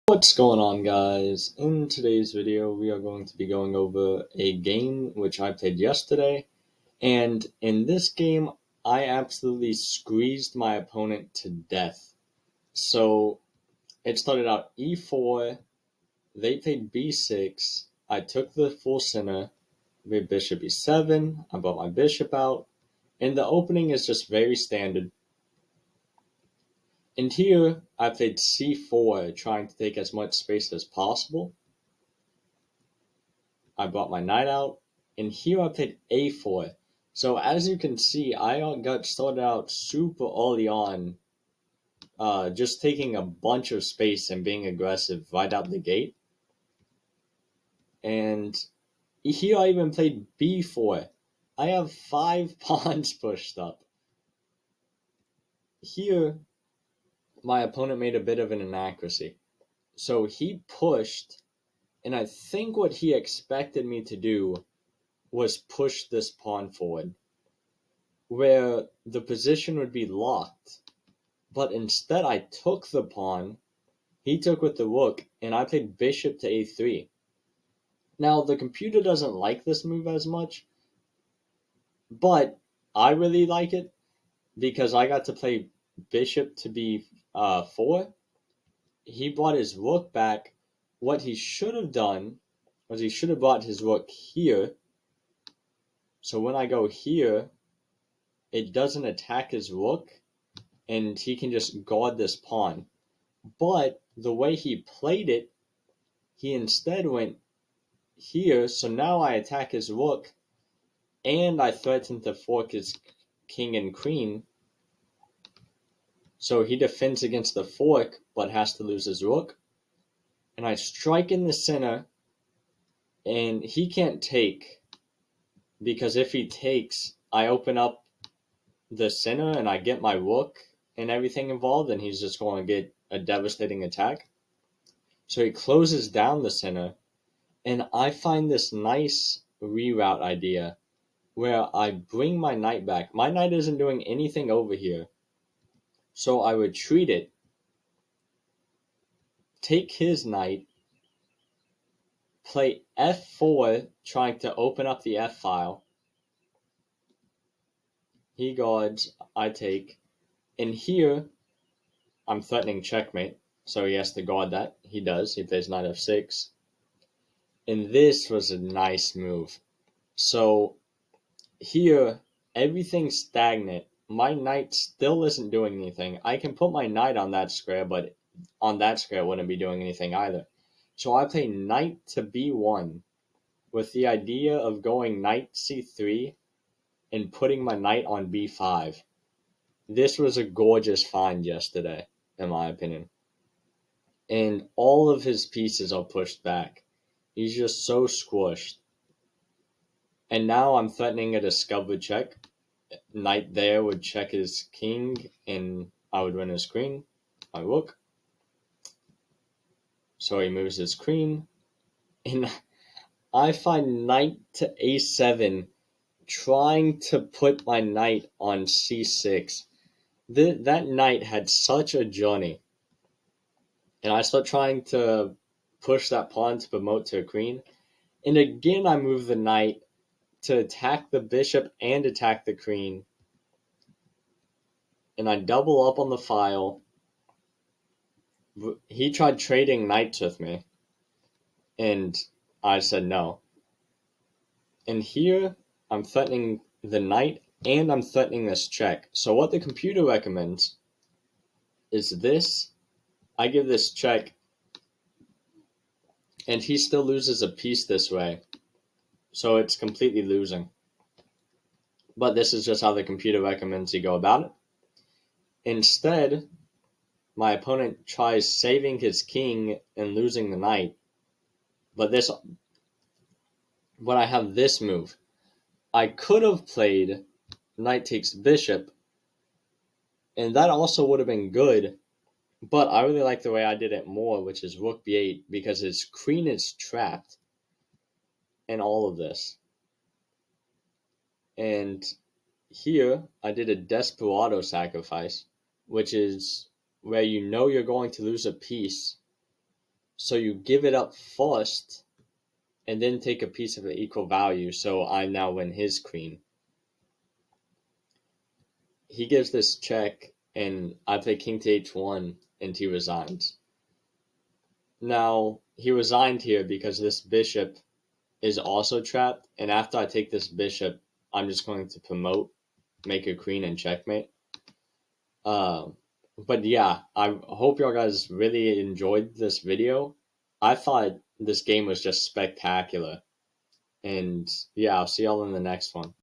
What's going on, guys? In today's video we are going to be going over a game which I played yesterday, and in this game I absolutely squeezed my opponent to death. So it started out e4, they played b6, I took the full center, we bishop e7, I brought my bishop out, and the opening is just very standard. And here I played c4, trying to take as much space as possible. I brought my knight out, and here I played a4. So as you can see, I got started out super early on, just taking a bunch of space and being aggressive right out the gate. And here I even played b4. I have 5 pawns pushed up. Here, my opponent made a bit of an inaccuracy. So he pushed, and I think what he expected me to do was push this pawn forward, where the position would be locked. But instead I took the pawn, he took with the rook, and I played bishop to a3. Now, the computer doesn't like this move as much, but I really like it because I got to play bishop to b4. He brought his rook back. What he should have done was he should have brought his rook here. So when I go here, it doesn't attack his rook, and he can just guard this pawn. But the way he played it, he instead went here, so now I attack his rook, and I threaten to fork his king and queen. So he defends against the fork, but has to lose his rook. And I strike in the center, and he can't take, because if he takes, I open up the center and I get my rook and everything involved, and he's just going to get a devastating attack. So he closes down the center, and I find this nice reroute idea where I bring my knight back. My knight isn't doing anything over here. So I retreat it, take his knight, play f4, trying to open up the f file. He guards, I take, and here I'm threatening checkmate, so he has to guard that. He does. He plays knight f6. And this was a nice move. So here, everything's stagnant. My knight still isn't doing anything. I can put my knight on that square, but on that square it wouldn't be doing anything either. So I play knight to b1 with the idea of going knight c3 and putting my knight on b5. This was a gorgeous find yesterday, in my opinion. And all of his pieces are pushed back. He's just so squished. And now I'm threatening a discovered check. Knight there would check his king, and I would win his queen. My rook. So he moves his queen. And I find knight to a7, trying to put my knight on c6. That knight had such a journey. And I start trying to push that pawn to promote to a queen. And again, I move the knight to attack the bishop and attack the queen. And I double up on the file. He tried trading knights with me, and I said no. And here, I'm threatening the knight, and I'm threatening this check. So what the computer recommends is this. I give this check, and he still loses a piece this way. So it's completely losing. But this is just how the computer recommends you go about it. Instead, my opponent tries saving his king and losing the knight. But when I have this move, I could have played knight takes bishop, and that also would have been good, but I really like the way I did it more, which is rook b8, because his queen is trapped in all of this. And here, I did a desperado sacrifice, which is where you know you're going to lose a piece, So you give it up first, and then take a piece of equal value, so I now win his queen. He gives this check, and I play king to h1, and he resigns. Now, he resigned here because this bishop is also trapped, and after I take this bishop, I'm just going to promote, make a queen, and checkmate. But yeah, I hope y'all guys really enjoyed this video. I thought this game was just spectacular. And yeah, I'll see y'all in the next one.